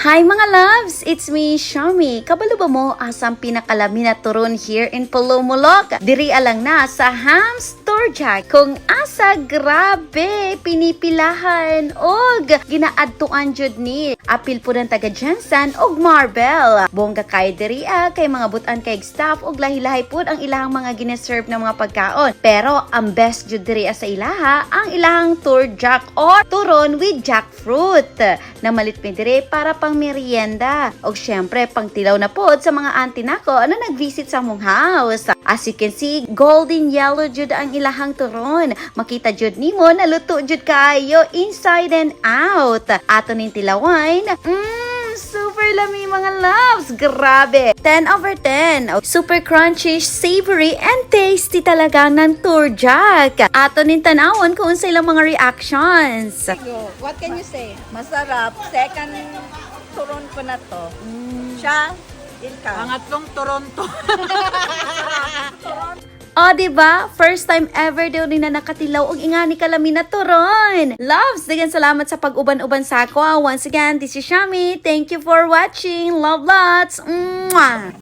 Hi mga loves! It's me, Xiaomi. Kabalo ba mo asang pinakalami na turon here in Pulumulok? Diri alang na sa Hamster Jack. Kung asa grabe, pinipilahan og ginaadtuan jud ni. Apil po ng taga Jensen og Marvel. Bongga kay diri kay mga butan kay staff og lahi-lahi po ang ilahang mga gineserve na mga pagkaon. Pero ang best jud diri sa ilaha ang ilahang tour jack or turon with jackfruit na malit mi diri para pang merienda. O syempre, pang tilaw na pod sa mga auntie nako na nag-visit sa mong house. As you can see, golden yellow jud ang ilahang turon. Makita jud nimo na luto jud kayo inside and out. Ato ning tilawan. Super lami mga loves. Grabe. 10/10. Super crunchy, savory, and tasty talaga ng tour jack. Ato ning tanawon kung sa ilang mga reactions. What can you say? Masarap. Second turon ko na to. Siya, ikaw. Pangatlong Toronto. O, diba? First time ever daw ni na nakatilaw og ingani kalami na turon. Loves, dagan salamat sa pag-uban-uban sa ako. Once again, this is Xiaomi. Thank you for watching. Love lots. Mwah!